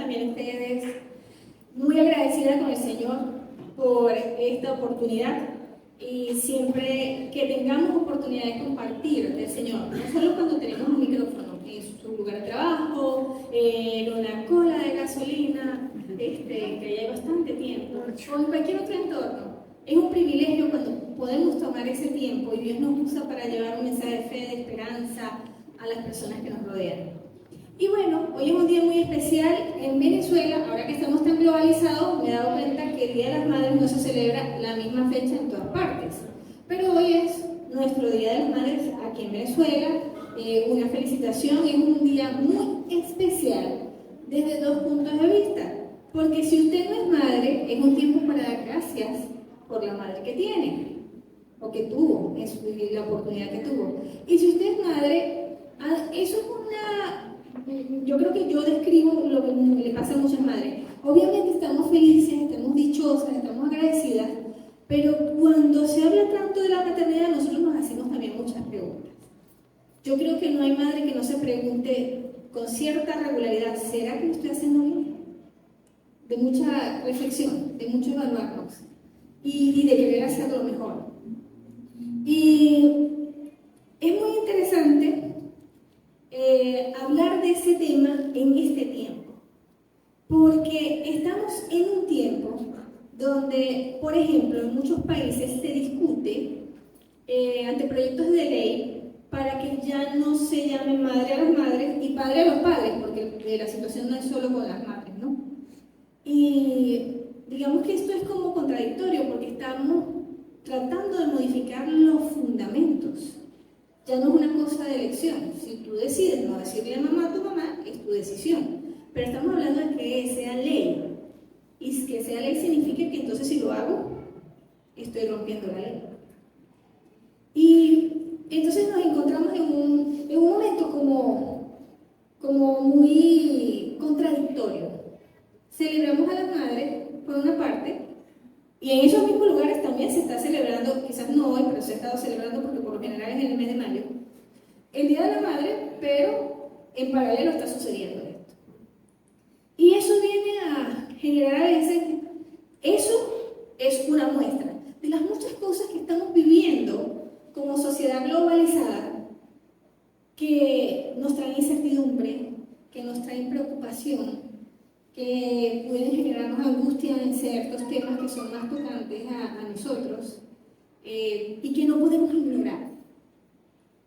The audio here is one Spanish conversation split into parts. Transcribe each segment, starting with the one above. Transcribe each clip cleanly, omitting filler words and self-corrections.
también ustedes. Muy agradecida con el Señor por esta oportunidad y siempre que tengamos oportunidad de compartir del Señor, no solo cuando tenemos un micrófono, en su lugar de trabajo, en una cola de gasolina, que ya hay bastante tiempo, o en cualquier otro entorno. Es un privilegio cuando podemos tomar ese tiempo y Dios nos usa para llevar un mensaje de fe, de esperanza a las personas que nos rodean. Y bueno, hoy es un día muy especial en Venezuela. Ahora que estamos tan globalizados, me he dado cuenta que el Día de las Madres no se celebra la misma fecha en todas partes. Pero hoy es nuestro Día de las Madres aquí en Venezuela. Una felicitación, es un día muy especial desde dos puntos de vista. Porque si usted no es madre, es un tiempo para dar gracias por la madre que tiene o que tuvo, es la oportunidad que tuvo. Y si usted es madre, eso es yo creo que yo describo lo que le pasa a muchas madres. Obviamente estamos felices, estamos dichosas, estamos agradecidas, pero cuando se habla tanto de la maternidad, nosotros nos hacemos también muchas preguntas. Yo creo que no hay madre que no se pregunte con cierta regularidad, ¿será que lo estoy haciendo bien? De mucha reflexión, de mucho evaluarnos y de querer hacerlo mejor. Y es muy interesante hablar de ese tema en este tiempo, porque estamos en un tiempo donde, por ejemplo, en muchos países se discute ante proyectos de ley para que ya no se llame madre a las madres y padre a los padres, porque la situación no es solo con las madres, ¿no? Y digamos que esto es como contradictorio, porque estamos tratando de modificar los fundamentos. Ya no es una cosa de elección. Si tú decides no decirle a mamá a tu mamá, es tu decisión. Pero estamos hablando de que sea ley. Y que sea ley significa que entonces si lo hago, estoy rompiendo la ley. Y entonces nos encontramos en un momento como muy contradictorio. Celebramos a las madres, por una parte, y en esos mismos lugares también se está celebrando, quizás no hoy, pero se ha estado celebrando porque por lo general es en el mes de mayo, el Día de la Madre, pero en paralelo está sucediendo esto. Y eso viene a generar a veces, eso es una muestra de las muchas cosas que estamos viviendo como sociedad globalizada, que nos traen incertidumbre, que nos traen preocupación, que pueden generarnos angustia en ciertos temas que son más tocantes a nosotros y que no podemos ignorar.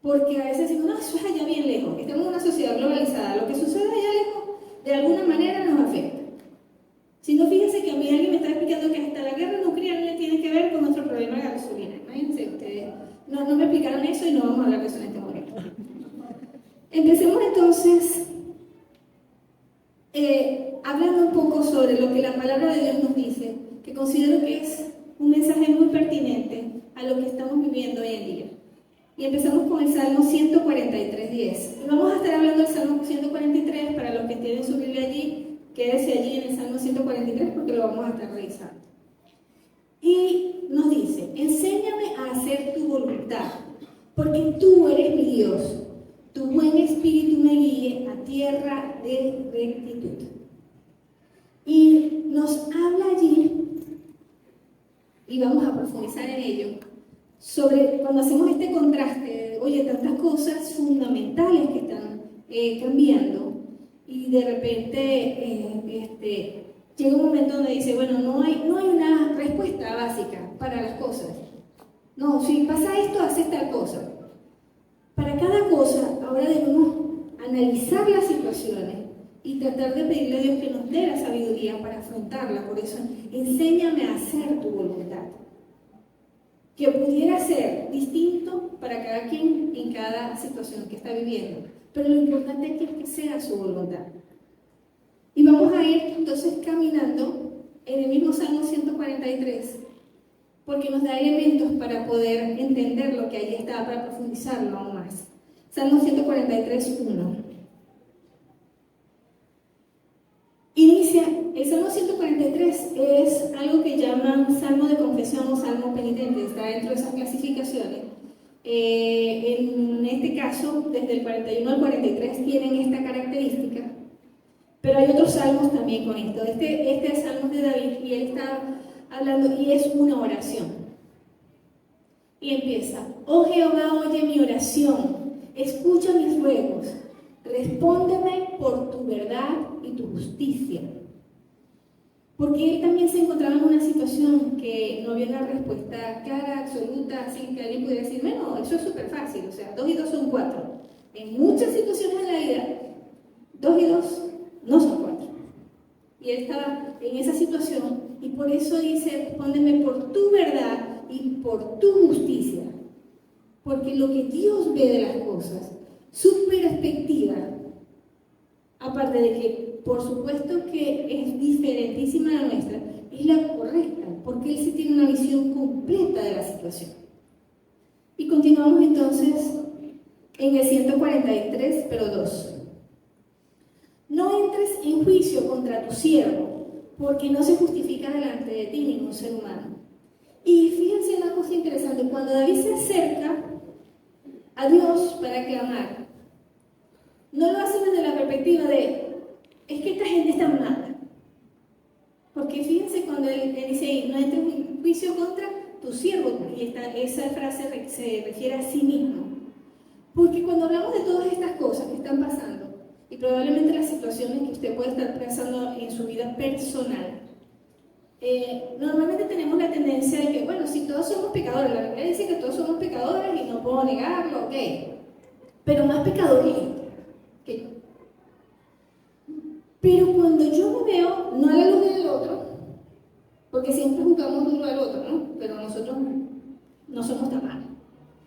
Porque a veces decimos, no, eso es allá bien lejos, estamos en una sociedad globalizada, lo que sucede allá lejos de alguna manera nos afecta. Si no, fíjense que a mí alguien me está explicando que hasta la guerra nuclear tiene que ver con nuestro problema de gasolina. Imagínense ustedes, no me explicaron eso y no vamos a hablar de eso en este momento. Empecemos entonces hablando un poco sobre lo que la palabra de Dios nos dice, que considero que es un mensaje muy pertinente a lo que estamos viviendo hoy en día. Y empezamos con el Salmo 143:10. Y vamos a estar hablando del Salmo 143, para los que tienen su Biblia allí, quédese allí en el Salmo 143 porque lo vamos a estar revisando. Y nos dice, enséñame a hacer tu voluntad, porque tú eres mi Dios. Tu buen espíritu me guíe a tierra de rectitud. Y nos habla allí, y vamos a profundizar en ello, sobre cuando hacemos este contraste de, oye, tantas cosas fundamentales que están cambiando, y de repente llega un momento donde dice, bueno, no hay una respuesta básica para las cosas. No, si pasa esto, haces tal cosa. Para cada cosa, ahora debemos analizar las situaciones y tratar de pedirle a Dios que nos dé la sabiduría para afrontarla. Por eso, enséñame a hacer tu voluntad. Que pudiera ser distinto para cada quien en cada situación que está viviendo. Pero lo importante aquí es que sea su voluntad. Y vamos a ir entonces caminando en el mismo Salmo 143, porque nos da elementos para poder entender lo que ahí está, para profundizarlo aún más. Salmo 143:1. Inicia, el Salmo 143 es algo que llaman Salmo de confesión o Salmo penitente, está dentro de esas clasificaciones. En este caso, desde el 41 al 43 tienen esta característica. Pero hay otros salmos también con esto. Este es Salmos de David y él está hablando y es una oración. Y empieza: oh Jehová, oye mi oración, escucha mis ruegos, respóndeme por tu verdad y tu justicia. Porque él también se encontraba en una situación que no había una respuesta clara, absoluta, así que alguien pudiera decir, bueno, eso es súper fácil, o sea, 2 y 2 son 4. En muchas situaciones de la vida, 2 y 2 no son 4. Y él estaba en esa situación y por eso dice, respóndeme por tu verdad y por tu justicia. Porque lo que Dios ve de las cosas, su perspectiva, aparte de que por supuesto que es diferentísima a la nuestra, es la correcta, porque Él sí tiene una visión completa de la situación. Y continuamos entonces en el 143, pero 2. No entres en juicio contra tu siervo, porque no se justifica delante de ti ningún ser humano. Y fíjense una cosa interesante, cuando David se acerca a Dios para clamar, no lo hace desde la perspectiva de, es que esta gente está mala. Porque fíjense cuando él dice ahí, no entres en juicio contra tu siervo, y esa frase se refiere a sí mismo. Porque cuando hablamos de todas estas cosas que están pasando, y probablemente las situaciones que usted puede estar pensando en su vida personal, normalmente tenemos la tendencia de que, bueno, si todos somos pecadores, la Biblia dice que todos somos pecadores y no puedo negarlo, ok, pero más pecadores que yo. Pero cuando yo me veo, no a la luz del otro, porque siempre juzgamos uno al otro, ¿no? Pero nosotros no somos tan malos.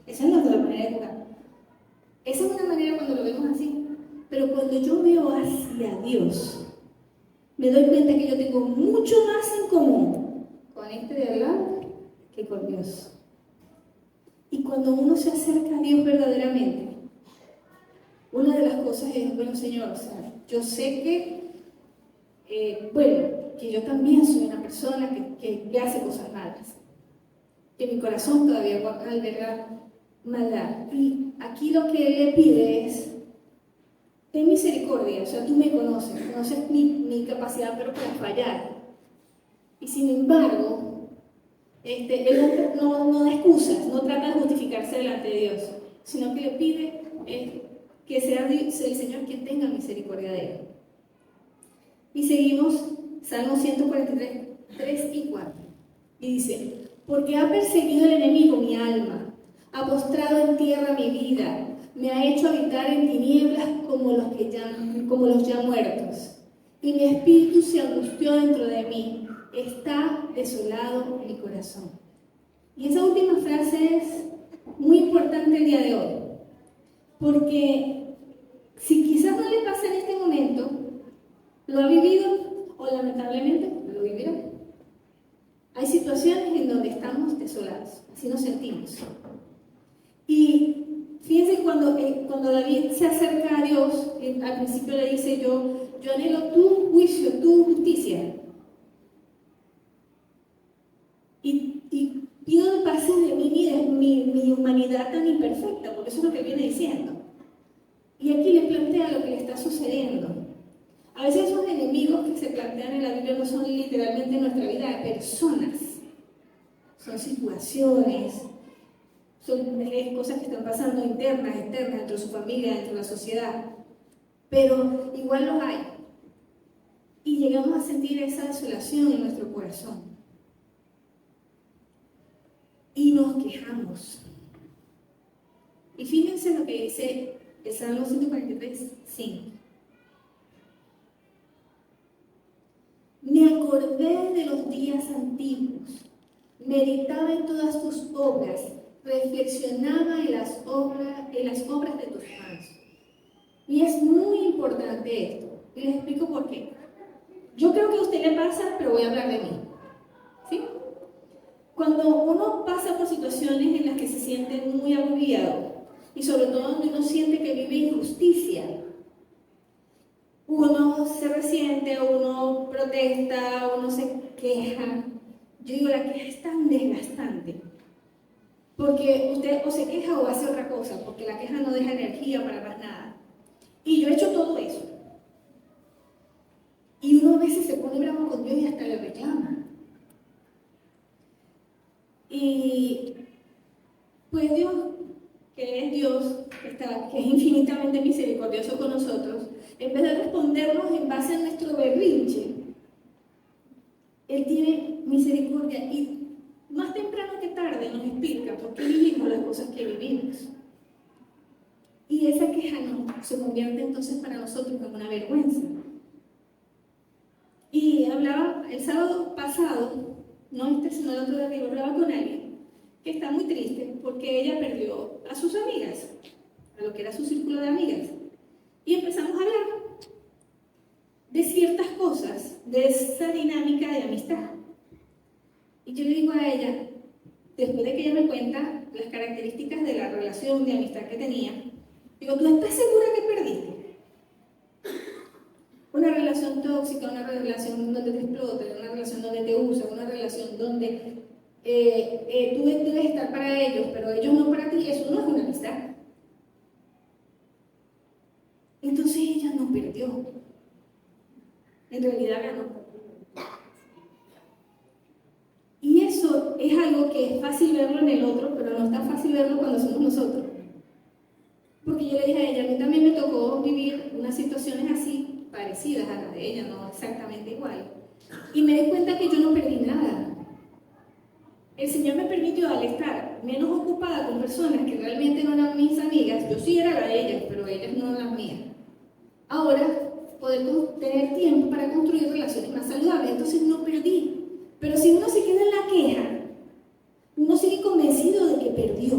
Esa es nuestra manera de jugar. Esa es una manera cuando lo vemos así. Pero cuando yo veo hacia Dios, me doy cuenta que yo tengo mucho más en común con este de al lado que con Dios. Y cuando uno se acerca a Dios verdaderamente, una de las cosas es, bueno, Señor, o sea, yo sé que que yo también soy una persona que hace cosas malas, que mi corazón todavía alberga maldad. Y aquí lo que Él le pide es, ten misericordia, o sea, tú me conoces mi capacidad pero para fallar. Y sin embargo, Él no da excusas, no trata de justificarse delante de Dios, sino que le pide que sea el Señor quien tenga misericordia de Él. Y seguimos, Salmo 143, 3 y 4. Y dice, porque ha perseguido el enemigo mi alma, ha postrado en tierra mi vida, me ha hecho habitar en tinieblas como los ya muertos. Y mi espíritu se angustió dentro de mí, está desolado mi corazón. Y esa última frase es muy importante el día de hoy, porque si quizás no le pasa en este momento, lo ha vivido o lamentablemente lo vivirá. Hay situaciones en donde estamos desolados, así nos sentimos. Y fíjense cuando David se acerca a Dios, al principio le dice yo anhelo tu juicio, tu justicia. Y pido que pase de mí mi humanidad tan imperfecta, porque eso es lo que viene diciendo. Y aquí le plantea lo que le está sucediendo. A veces esos enemigos que se plantean en la Biblia no son literalmente en nuestra vida personas, son situaciones, son cosas que están pasando internas, externas, dentro de su familia, dentro de la sociedad, pero igual los hay. Y llegamos a sentir esa desolación en nuestro corazón. Y nos quejamos. Y fíjense lo que dice el Salmo 143, 5. Me acordé de los días antiguos, meditaba en todas tus obras, reflexionaba en las obras de tus manos. Y es muy importante esto, y les explico por qué. Yo creo que a usted le pasa, pero voy a hablar de mí. ¿Sí? Cuando uno pasa por situaciones en las que se siente muy agobiado, y sobre todo donde uno siente que vive injusticia, uno se resiente, uno protesta, uno se queja. Yo digo, la queja es tan desgastante. Porque usted o se queja o hace otra cosa, porque la queja no deja energía para más nada. Y yo he hecho todo eso. en vez de respondernos en base a nuestro berrinche, Él tiene misericordia y más temprano que tarde nos explica por qué vivimos las cosas que vivimos. Y esa queja no se convierte entonces para nosotros en una vergüenza. Y hablaba el sábado pasado, no este sino el otro de arriba, hablaba con alguien que está muy triste porque ella perdió a sus amigas, a lo que era su círculo de amigas. Y empezamos a hablar de ciertas cosas, de esa dinámica de amistad. Y yo le digo a ella, después de que ella me cuenta las características de la relación de amistad que tenía, digo, ¿tú estás segura que perdiste? Una relación tóxica, una relación donde te explotan, una relación donde te usan, una relación donde tú debes estar para ellos, pero ellos no para ti, eso no es una amistad. Entonces ella no perdió, en realidad ganó. Y eso es algo que es fácil verlo en el otro, pero no es tan fácil verlo cuando somos nosotros. Porque yo le dije a ella, a mí también me tocó vivir unas situaciones así, parecidas a las de ella, no exactamente igual. Y me di cuenta que yo no perdí nada. El Señor me permitió, al estar menos ocupada con personas que realmente no eran mis amigas, yo sí era la de ellas, pero ellas no eran las mías. Ahora, poder tener tiempo para construir relaciones más saludables, entonces no perdí. Pero si uno se queda en la queja, uno sigue convencido de que perdió.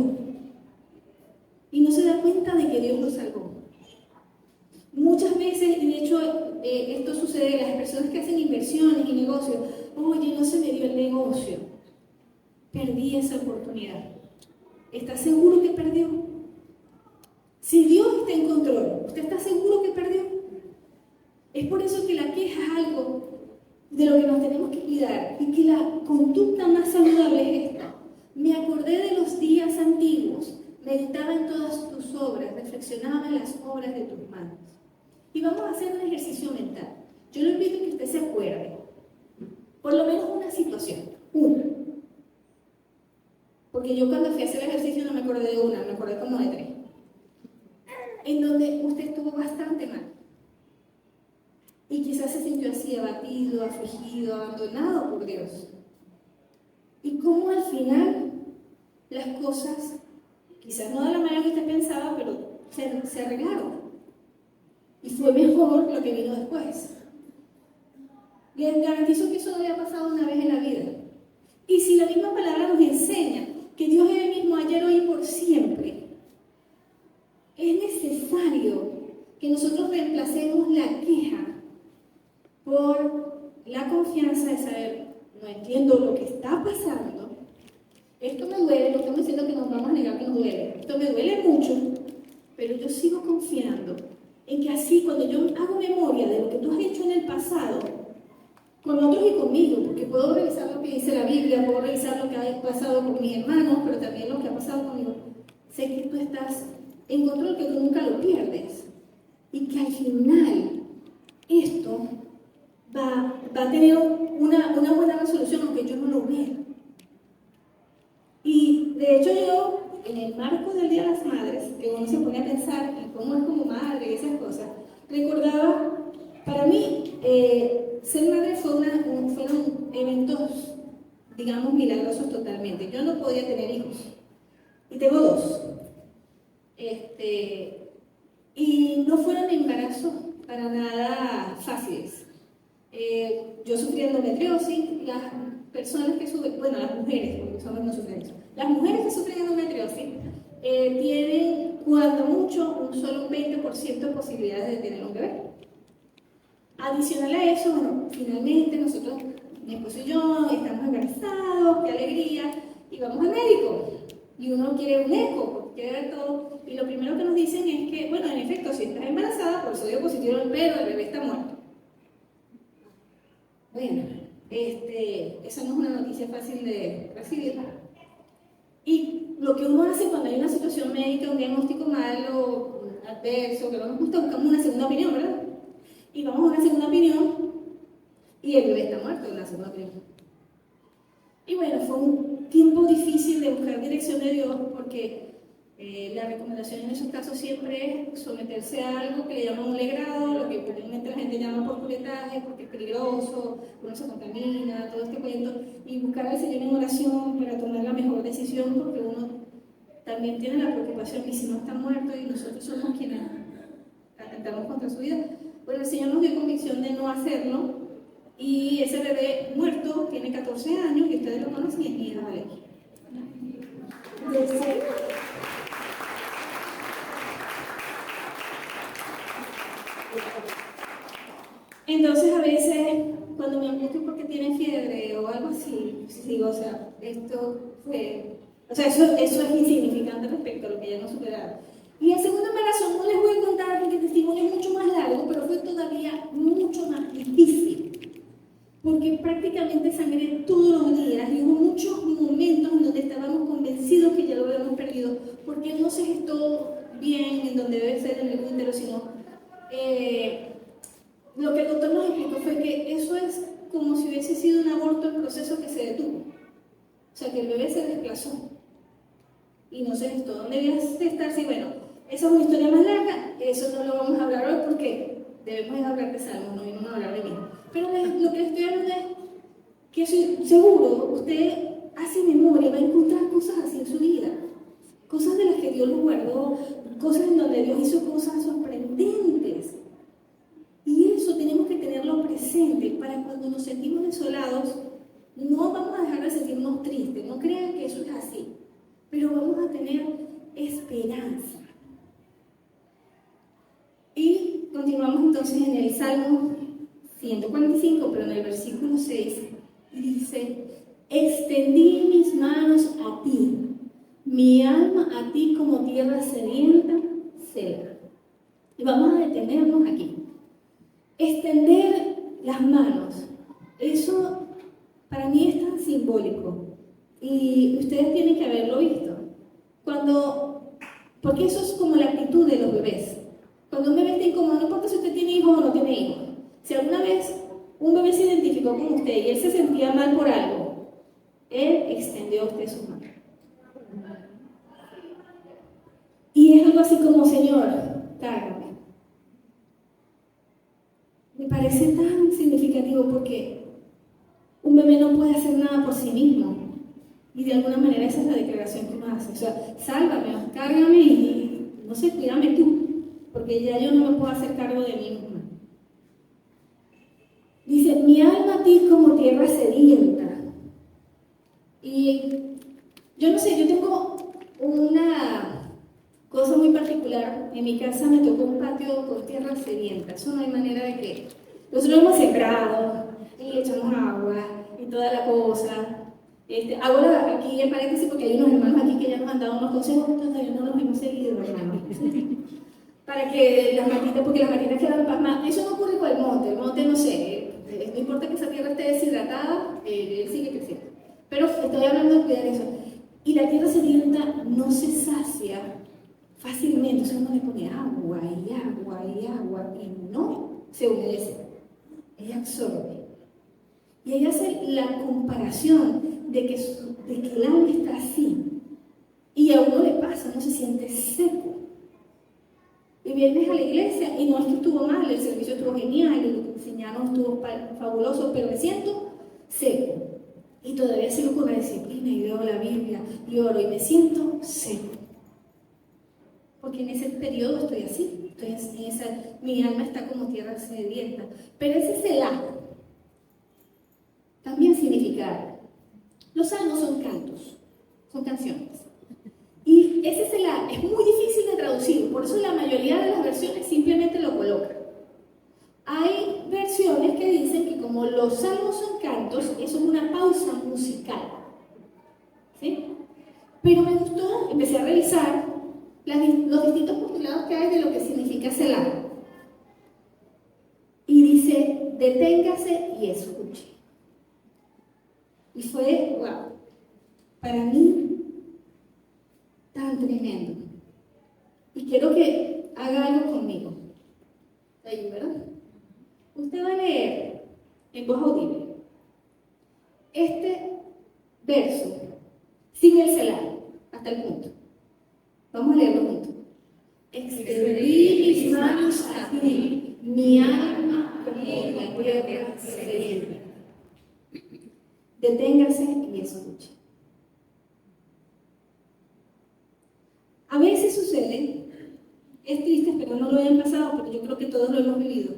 Y no se da cuenta de que Dios lo salvó. Muchas veces, y de hecho esto sucede a las personas que hacen inversiones y negocios. Oye, no se me dio el negocio. Perdí esa oportunidad. ¿Estás seguro que perdió? Si Dios está en control, ¿usted está seguro que perdió? Es por eso que la queja es algo de lo que nos tenemos que cuidar y que la conducta más saludable es esta. Me acordé de los días antiguos, meditaba en todas tus obras, reflexionaba en las obras de tus manos. Y vamos a hacer un ejercicio mental. Yo le invito a que usted se acuerde, por lo menos una situación, una. Porque yo cuando fui a hacer el ejercicio no me acordé de una, me acordé como de 3. En donde usted estuvo bastante mal. Y quizás se sintió así, abatido, afligido, abandonado por Dios. Y cómo al final las cosas, quizás no de la manera que usted pensaba, pero se arreglaron. Y fue mejor lo que vino después. Les garantizo que eso no le ha pasado una vez en la vida. Y si la misma palabra nos enseña que Dios es el mismo ayer, hoy y por siempre, es necesario que nosotros reemplacemos la queja por la confianza de saber, no entiendo lo que está pasando, esto me duele, no estamos diciendo que nos vamos a negar que nos duele, esto me duele mucho, pero yo sigo confiando en que así, cuando yo hago memoria de lo que tú has hecho en el pasado, con otros y conmigo, porque puedo revisar lo que dice la Biblia, puedo revisar lo que ha pasado con mis hermanos, pero también lo que ha pasado conmigo, sé que tú estás en control, que tú nunca lo pierdes, y que al final esto va a tener una buena resolución, aunque yo no lo vea. Y de hecho yo, en el marco del Día de las Madres, que uno se pone a pensar en cómo es como madre y esas cosas, recordaba, para mí, ser madre fueron eventos, digamos, milagrosos totalmente. Yo no podía tener hijos, y tengo 2. Y no fueron embarazos para nada fáciles. Yo sufrí endometriosis, las personas que sufren, bueno, las mujeres, porque los hombres no sufren eso, las mujeres que sufren endometriosis tienen, cuando mucho, un solo 20% de posibilidades de tener un bebé. Adicional a eso, bueno, finalmente nosotros, mi esposo y yo, estamos embarazados, qué alegría, y vamos al médico. Y uno quiere un eco, porque quiere ver todo, y lo primero que nos dicen es que, bueno, en efecto, si estás embarazada, por sodio positivo, pero el bebé está muerto. Bueno, esa no es una noticia fácil de recibir. Y lo que uno hace cuando hay una situación médica, un diagnóstico malo, adverso, que no nos gusta, buscamos una segunda opinión, ¿verdad? Y vamos a una segunda opinión y el bebé está muerto en la segunda opinión. Y bueno, fue un tiempo difícil de buscar dirección de Dios porque la recomendación en esos casos siempre es someterse a algo que le llaman un legrado, lo que gente llama por curetaje, porque es peligroso, uno se contamina, todo este cuento, y buscar al Señor en oración para tomar la mejor decisión, porque uno también tiene la preocupación, y si no está muerto y nosotros somos quienes atentamos contra su vida, bueno, el Señor nos dio convicción de no hacerlo, y ese bebé muerto tiene 14 años, y ustedes lo conocen, y es mi hija Valeria. Entonces a veces cuando me angustio porque tiene fiebre o algo así, digo, o sea, esto fue, o sea, eso es insignificante respecto a lo que ya no superaba. Y el segundo embarazo no les voy a contar porque el testimonio es mucho más largo, pero fue todavía mucho más difícil, porque prácticamente sangré todos los días y hubo muchos momentos en donde estábamos convencidos que ya lo habíamos perdido, porque no se gestó bien en donde debe ser en el útero, sino lo que el doctor nos explicó fue que eso es como si hubiese sido un aborto en proceso que se detuvo. O sea, que el bebé se desplazó y no se gestó. ¿Dónde debía estar? Sí, bueno, esa es una historia más larga, eso no lo vamos a hablar hoy porque debemos hablar de Salmos, no venimos a hablar de mí. Pero lo que les estoy hablando es que seguro usted hace memoria, va a encontrar cosas así en su vida. Cosas de las que Dios lo guardó, cosas en donde Dios hizo cosas sorprendentes. Y eso tenemos que tenerlo presente para cuando nos sentimos desolados, no vamos a dejar de sentirnos tristes, no crean que eso es así, pero vamos a tener esperanza. Y continuamos entonces en el Salmo 145, pero en el versículo 6, dice: extendí mis manos a ti, mi alma a ti como tierra sedienta, seca. Y vamos a detenernos aquí. Extender las manos, eso para mí es tan simbólico y ustedes tienen que haberlo visto. Porque eso es como la actitud de los bebés. Cuando un bebé está incómodo, no importa si usted tiene hijos o no tiene hijos. Si alguna vez un bebé se identificó con usted y él se sentía mal por algo, él extendió a usted sus manos. Y es algo así como: Señor, cárgame. Me parece tan significativo porque un bebé no puede hacer nada por sí mismo. Y de alguna manera esa es la declaración que uno hace. O sea, sálvame, cárgame y no sé, cuídame tú, porque ya yo no me puedo hacer cargo de mí misma. Dice: mi alma a ti como tierra sedienta. Y yo no sé, yo tengo una cosa muy particular. En mi casa me tocó un patio con tierra sedienta. Eso no hay manera de que... Nosotros lo hemos sembrado y le echamos agua y toda la cosa. Hago aquí el paréntesis porque hay unos hermanos aquí que ya nos han dado unos consejos, todavía no los hemos seguido, hermanos. Para que las matitas, porque las matitas quedan pasmadas. Eso no ocurre con el monte no sé, no importa que esa tierra esté deshidratada, él sigue creciendo. Pero estoy hablando de cuidar eso. Y la tierra sedienta no se sacia fácilmente, o sea, uno le pone agua y agua y agua y no se humedece, ella absorbe. Y ella hace la comparación de que el agua está así y a uno le pasa, uno se siente seco. Y vienes a la iglesia y no es que estuvo mal, el servicio estuvo genial, y lo que enseñaron estuvo fabuloso, pero me siento seco. Y todavía sigo con la disciplina y leo la Biblia y oro y me siento seco. Porque en ese periodo estoy así, mi alma está como tierra sedienta. Pero ese Selah también significa algo. Los salmos son cantos, son canciones. Y ese Selah es muy difícil de traducir, por eso la mayoría de las versiones simplemente lo colocan. Hay versiones que dicen que como los salmos son cantos, eso es una pausa musical. ¿Sí? Pero me gustó, empecé a revisar los distintos postulados que hay de lo que significa Selah. Y dice: deténgase y escuche. Y fue, wow, para mí, tan tremendo. Y quiero que haga algo conmigo. Ahí, ¿verdad? Usted va a leer en voz audible este verso sin el Selah, hasta el punto. Vamos a leerlo juntos. Extendí mis manos a ti, mi alma tierra sedienta. Deténgase y escuche. A veces sucede, es triste, pero no lo hayan pasado, porque yo creo que todos lo hemos vivido,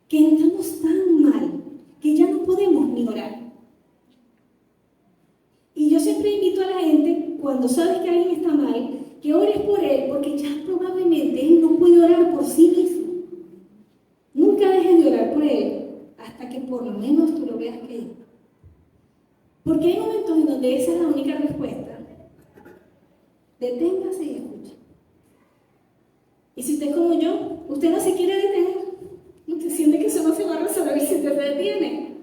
que estamos tan mal que ya no podemos ni orar. Y yo siempre invito a la gente, cuando sabes que alguien está mal, que ores por él, porque ya probablemente él no puede orar por sí mismo. Nunca dejes de orar por él hasta que por lo menos tú lo veas que él. Porque hay momentos en donde esa es la única respuesta. Deténgase y escuche. Y si usted es como yo, usted no se quiere detener, usted siente que eso no se va a resolver si usted se detiene.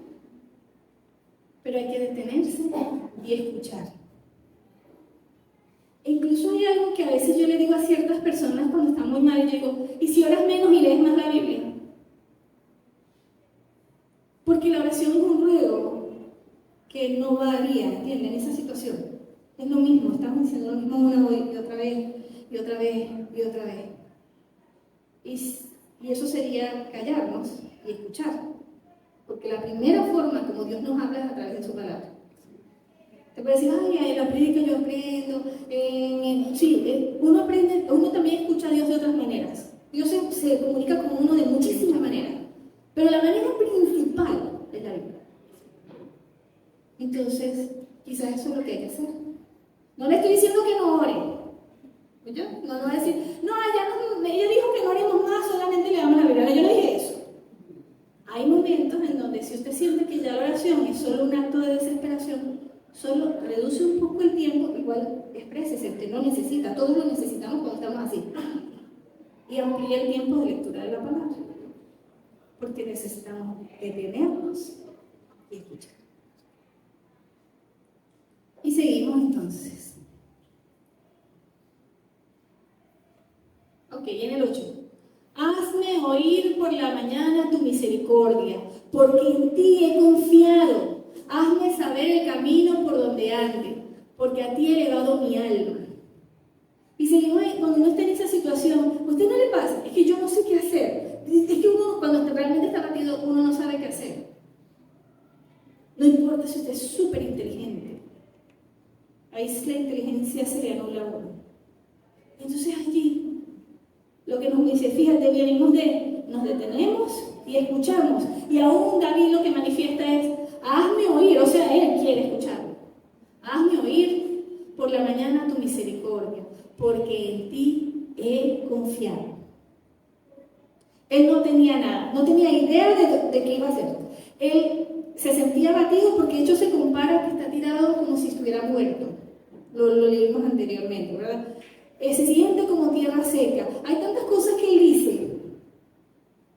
Pero hay que detenerse y escuchar. E incluso hay algo que a veces yo le digo a ciertas personas cuando están muy mal, y yo digo, ¿y si oras menos y lees más la Biblia? Porque la oración es un ruego que no varía, ¿entienden? En esa situación. Es lo mismo, estamos diciendo lo mismo una y otra vez, y otra vez, y otra vez. Y eso sería callarnos y escuchar. Porque la primera forma como Dios nos habla es a través de su palabra. Te puede decir, ay, en la prédica yo aprendo. Sí, uno aprende, uno también escucha a Dios de otras maneras. Dios se comunica con uno de muchísimas maneras. Pero la manera principal es la Biblia. Entonces, quizás eso es lo que hay que hacer. No le estoy diciendo que no ore. ¿Oye? No va a decir, no, ella dijo que no haremos más, solamente le damos la Biblia. Yo no dije eso. Hay momentos en donde si usted siente que ya la oración es solo un acto de desesperación, solo reduce un poco el tiempo, igual exprésese, usted no necesita, todos lo necesitamos cuando estamos así. Y amplía el tiempo de lectura de la palabra. Porque necesitamos detenernos y escuchar. Y seguimos entonces. Ok, en el 8. Hazme oír por la mañana tu misericordia, porque en ti he confiado. Hazme saber el camino por donde ande, porque a ti he elevado mi alma. Y seguimos, cuando uno está en esa situación, ¿a usted no le pasa? Es que yo no sé qué hacer. Es que uno, cuando realmente está batido, uno no sabe qué hacer. No importa si usted es súper inteligente. Ahí la inteligencia se le anula a uno. Entonces allí, lo que nos dice, fíjate, nos detenemos y escuchamos. Y aún David lo que manifiesta es, hazme oír, o sea, él quiere escucharlo. Hazme oír por la mañana tu misericordia, porque en ti he confiado. Él no tenía nada, no tenía idea de qué iba a hacer. Él se sentía abatido porque de hecho se compara que está tirado como si estuviera muerto. Lo leímos anteriormente, ¿verdad? Se siente como tierra seca. Hay tantas cosas que él dice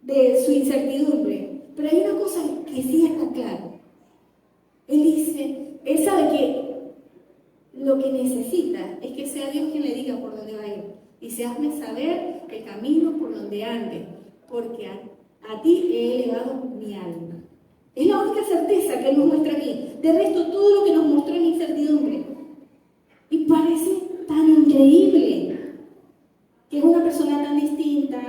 de su incertidumbre, pero hay una cosa que sí está clara. Él dice, él sabe que lo que necesita es que sea Dios quien le diga por dónde va a ir. Dice, hazme saber el camino por donde ande, porque a ti he elevado mi alma. Es la única certeza que él nos muestra aquí. De resto, todo lo que nos mostró es incertidumbre. Y parece tan increíble que es una persona tan distinta,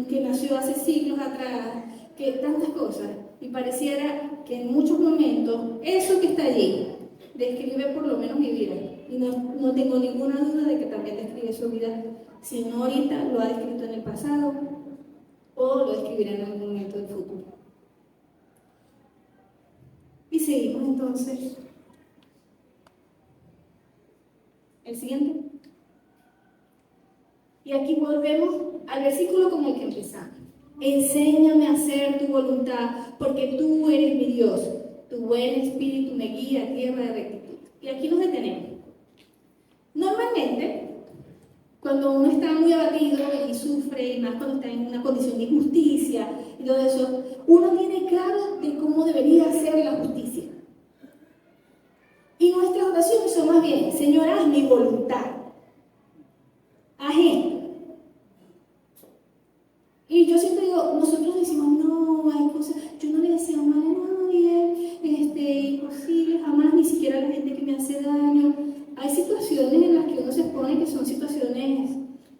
que nació hace siglos atrás, que tantas cosas. Y pareciera que en muchos momentos, eso que está allí, describe por lo menos mi vida. Y no tengo ninguna duda de que también describe su vida. Si no ahorita, lo ha descrito en el pasado o lo describirá en algún momento del futuro. Y seguimos entonces. El siguiente. Y aquí volvemos al versículo con el que empezamos. Enséñame a hacer tu voluntad, porque tú eres mi Dios. Tu buen espíritu me guía a tierra de rectitud. Y aquí nos detenemos. Normalmente, cuando uno está muy abatido y sufre, y más cuando está en una condición de injusticia y todo eso, uno tiene claro de cómo debería ser la justicia. Y nuestras oraciones son más bien, Señor, haz mi voluntad. Ajeno. Y yo siempre digo, nosotros decimos, no, hay cosas, yo no le deseo mal a nadie, imposible, jamás, ni siquiera a la gente que me hace daño. Hay situaciones en las que uno se expone que son situaciones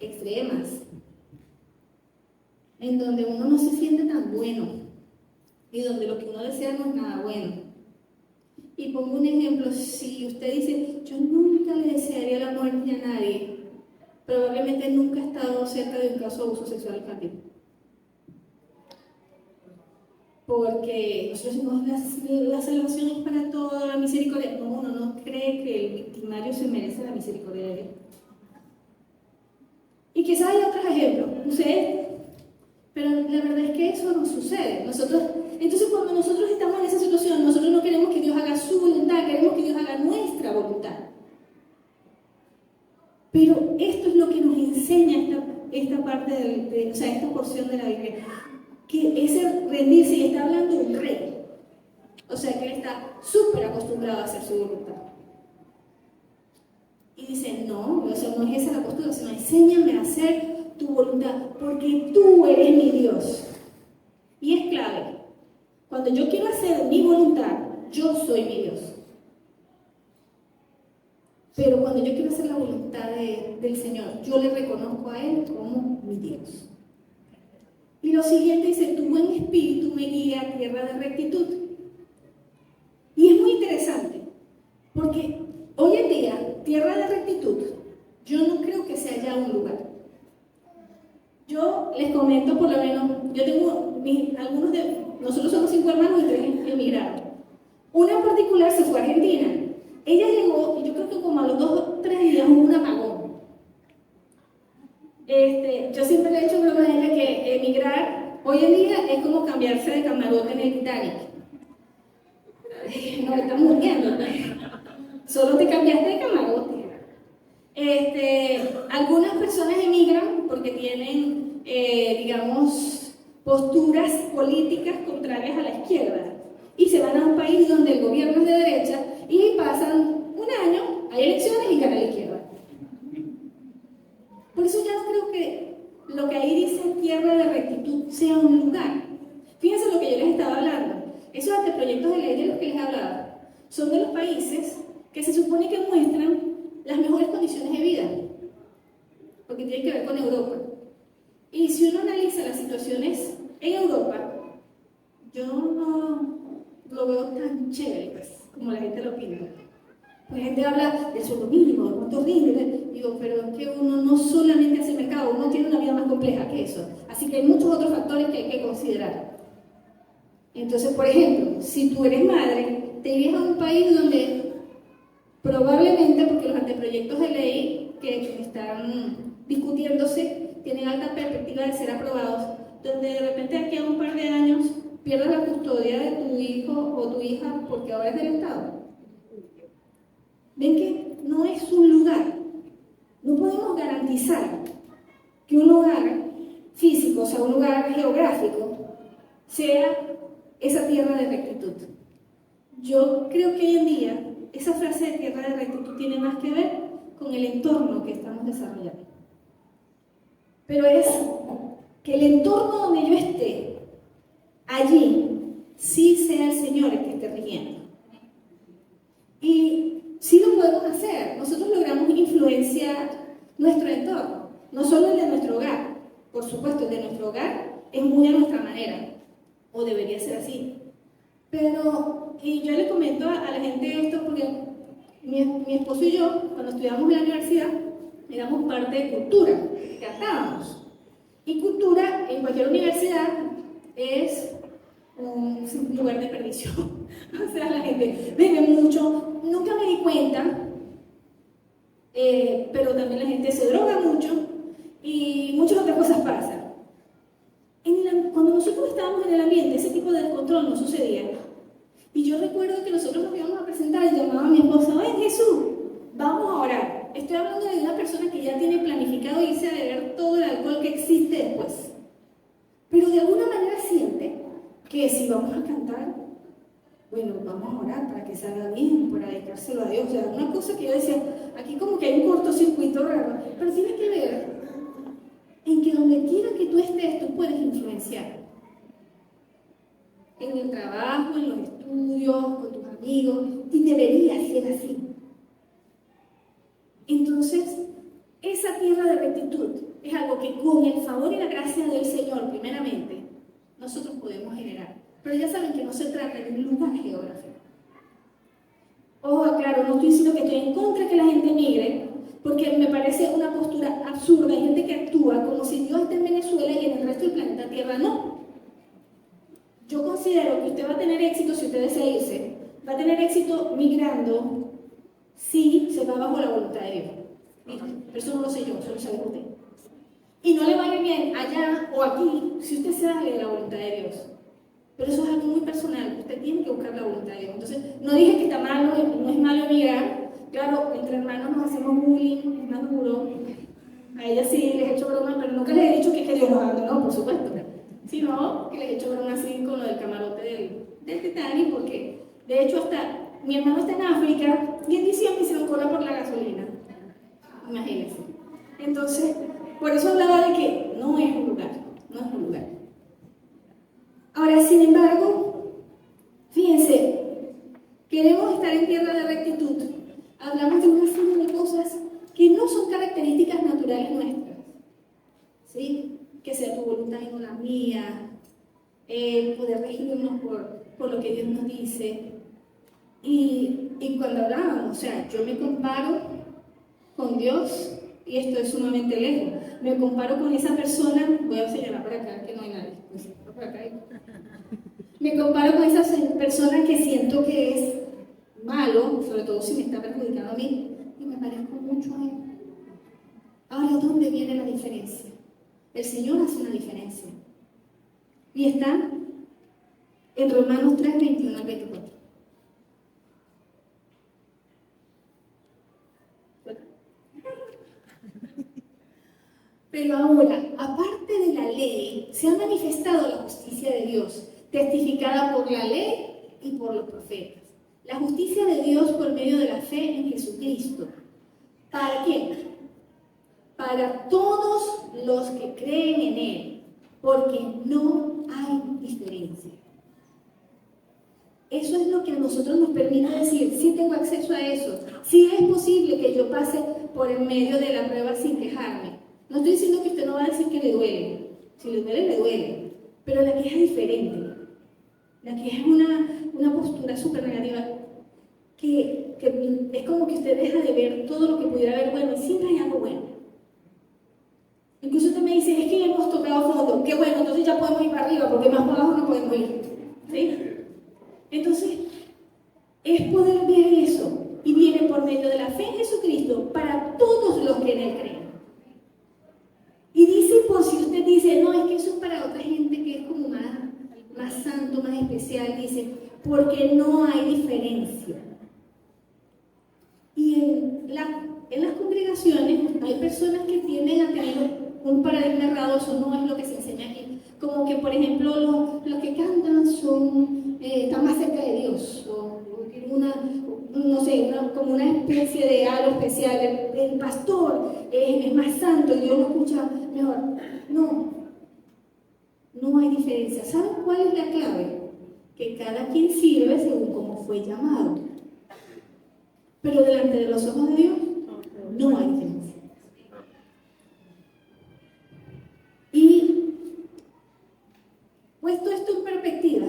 extremas, en donde uno no se siente tan bueno. y donde lo que uno desea no es nada bueno. Y pongo un ejemplo, si usted dice, yo nunca le desearía la muerte a nadie, probablemente nunca ha estado cerca de un caso de abuso sexual infantil. Porque nosotros decimos, la salvación es para toda la misericordia. No, uno no cree que el victimario se merece la misericordia de Dios. Y quizás hay otros ejemplos, usted, pero la verdad es que eso no sucede. Entonces cuando nosotros estamos en esa situación, nosotros no queremos que Dios haga su voluntad, queremos que Dios haga nuestra voluntad. Pero esto es lo que nos enseña esta parte, esta porción de la Biblia, que ese rendirse, y está hablando un rey, o sea que él está súper acostumbrado a hacer su voluntad. Y dice, no, o sea, no es esa la postura, sino enséñame a hacer tu voluntad, porque tú eres mi Dios. Y es clave, cuando yo quiero hacer mi voluntad, yo soy mi Dios. Pero cuando yo quiero hacer la voluntad del Señor, yo le reconozco a Él como mi Dios. Y lo siguiente dice, tu buen espíritu me guía a tierra de rectitud. Y es muy interesante, porque hoy en día, tierra de rectitud, yo no creo que sea ya un lugar. Yo les comento por lo menos, yo tengo nosotros somos 5 hermanos y 3 emigraron. Una en particular se fue a Argentina. Ella llegó, y yo creo que como a los 2 o 3 días hubo un apagón. Yo siempre le he hecho broma a ella que emigrar hoy en día es como cambiarse de camarote en el Titanic. No, estamos muriendo. Solo te cambiaste de camarote. Algunas personas emigran porque tienen, digamos, posturas políticas contrarias a la izquierda y se van a un país donde el gobierno es de derecha y pasan un año, hay elecciones y gana la izquierda. Por eso ya no creo que lo que ahí dice tierra de rectitud sea un lugar. Fíjense lo que yo les estaba hablando. Esos anteproyectos de ley de los que les hablaba son de los países que se supone que muestran las mejores condiciones de vida, porque tiene que ver con Europa. Y si uno analiza las situaciones en Europa, yo no lo veo tan chévere, pues, como la gente lo pinta. Pues la gente habla del sueldo mínimo, de cuánto rinde. Digo, pero es que uno no solamente hace mercado, uno tiene una vida más compleja que eso. Así que hay muchos otros factores que hay que considerar. Entonces, por ejemplo, si tú eres madre, te irías a un país donde probablemente, porque los anteproyectos de ley que están discutiéndose tienen alta perspectiva de ser aprobados, donde de repente aquí a un par de años pierdas la custodia de tu hijo o tu hija porque ahora es del Estado. Ven que no es un lugar. No podemos garantizar que un lugar físico, o sea, un lugar geográfico, sea esa tierra de rectitud. Yo creo que hoy en día esa frase de tierra de rectitud tiene más que ver con el entorno que estamos desarrollando. Pero es que el entorno donde yo esté, allí, sí sea el Señor el que esté rigiendo. Y sí lo podemos hacer. Nosotros logramos influenciar nuestro entorno, no solo el de nuestro hogar. Por supuesto, el de nuestro hogar es muy a nuestra manera, o debería ser así. Pero, y yo le comento a la gente esto porque mi esposo y yo, cuando estudiábamos en la universidad, éramos parte de cultura, cantábamos. Y cultura en cualquier universidad es un lugar de perdición. O sea, la gente bebe mucho, nunca me di cuenta, pero también la gente se droga mucho y muchas otras cosas pasan. Cuando nosotros estábamos en el ambiente, ese tipo de descontrol no sucedía. Y yo recuerdo que nosotros nos íbamos a presentar y llamaba a mi esposa, ven Jesús, vamos a orar. Estoy hablando de una persona que ya tiene planificado irse a beber todo el alcohol que existe después. Pero de alguna manera siente que si vamos a cantar, bueno, vamos a orar para que salga bien, para dedicárselo a Dios. O sea, una cosa que yo decía, aquí como que hay un cortocircuito raro, pero tiene que ver en que donde quiera que tú estés, tú puedes influenciar. En el trabajo, en los estudios, con tus amigos, y debería ser así. Entonces, esa tierra de rectitud es algo que con el favor y la gracia del Señor, primeramente, nosotros podemos generar. Pero ya saben que no se trata de un lugar geográfico. Ojo, claro, no estoy diciendo que estoy en contra de que la gente migre, porque me parece una postura absurda. Hay gente que actúa como si Dios esté en Venezuela y en el resto del planeta Tierra no. Yo considero que usted va a tener éxito si usted desea irse. Va a tener éxito migrando si se va bajo la voluntad de Dios. ¿Listo? Pero eso no lo sé yo, eso lo sabe usted. Y no le va a ir bien allá o aquí si usted se sale de la voluntad de Dios. Pero eso es algo muy personal, usted tiene que buscar la voluntad de Dios. Entonces, no dije que está malo, no es malo emigrar. Claro, entre hermanos nos hacemos bullying, es más duro. A ella sí les he hecho broma, pero nunca les he dicho que Dios los abandonó, por supuesto. Sino que les he hecho broma así con lo del camarote del Titanic, porque de hecho hasta mi hermano está en África y en diciembre hicieron cola por la gasolina. Imagínense. Entonces, por eso hablaba de que no es un lugar, no es un lugar. Ahora, sin embargo, fíjense, queremos estar en tierra de rectitud. Hablamos de una serie de cosas que no son características naturales nuestras. ¿Sí? Que sea tu voluntad y no la mía, poder regirnos por lo que Dios nos dice. Y cuando hablábamos, o sea, yo me comparo con Dios y estoy sumamente lejos. Me comparo con esa persona, voy a señalar para acá que no hay nadie, por acá. Me comparo con esa persona que siento que es malo, sobre todo si me está perjudicando a mí, y me parezco mucho a él. Ahora, ¿dónde viene la diferencia? El Señor hace una diferencia. Y está en Romanos 3, 21 al 24. Pero ahora, aparte de la ley, se ha manifestado la justicia de Dios, testificada por la ley y por los profetas. La justicia de Dios por medio de la fe en Jesucristo. ¿Para qué? Para todos los que creen en Él, porque no hay diferencia. Eso es lo que a nosotros nos permite decir, sí tengo acceso a eso, sí es posible que yo pase por el medio de la prueba sin quejarme. No estoy diciendo que usted no va a decir que le duele, si le duele, le duele, pero la queja es diferente. La queja es una postura súper negativa que es como que usted deja de ver todo lo que pudiera haber bueno y siempre hay algo bueno. Incluso usted me dice, es que hemos tocado fondo, qué bueno, entonces ya podemos ir para arriba porque más para abajo no podemos ir. ¿Sí? Entonces, es poder ver eso y viene por medio de la fe en Jesucristo para todos los que en Él creen. Y dice, por si usted dice, no, es que eso es para otra gente que es como más santo, más especial, dice, porque no hay diferencia. Y en las congregaciones hay personas que tienden a tener un paradigma errado, eso no es lo que se enseña aquí. Como que, por ejemplo, los que cantan están más cerca de Dios, o como una especie de algo especial. El pastor es más santo y Dios lo escucha mejor. No hay diferencia. ¿Saben cuál es la clave? Que cada quien sirve según cómo fue llamado. Pero delante de los ojos de Dios no hay diferencia. Y puesto esto en perspectiva,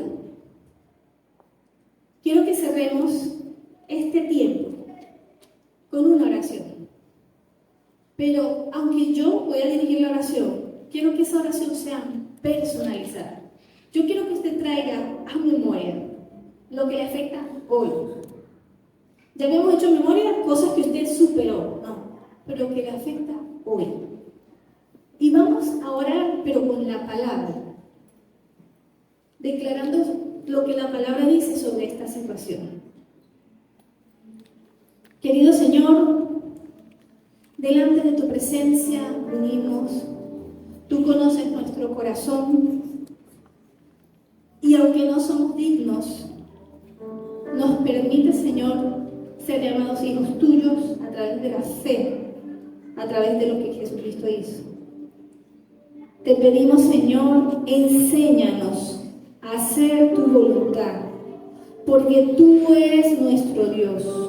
quiero que cerremos este tiempo con una oración. Pero aunque yo voy a dirigir la oración, quiero que esa oración sea personalizada. Yo quiero que usted traiga a memoria lo que le afecta hoy. Ya habíamos hecho memoria cosas que usted superó, pero que le afecta hoy. Y vamos a orar, pero con la palabra, declarando lo que la palabra dice sobre esta situación. Querido Señor, delante de tu presencia unimos. Tú conoces nuestro corazón y aunque no somos dignos, nos permite, Señor, ser llamados hijos tuyos a través de la fe, a través de lo que Jesucristo hizo. Te pedimos, Señor, enséñanos a hacer tu voluntad, porque tú eres nuestro Dios.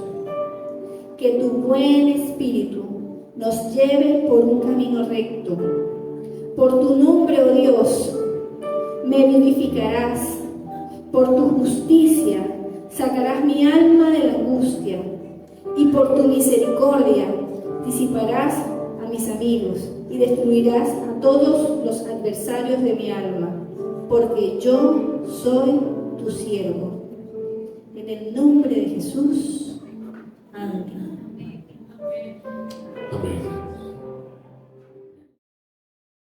Que tu buen espíritu nos lleve por un camino recto. Por tu nombre, oh Dios, me vivificarás, Por tu justicia sacarás mi alma de la angustia, y por tu misericordia disiparás a mis amigos y destruirás a todos los adversarios de mi alma, porque yo soy tu siervo. En el nombre de Jesús. Amén.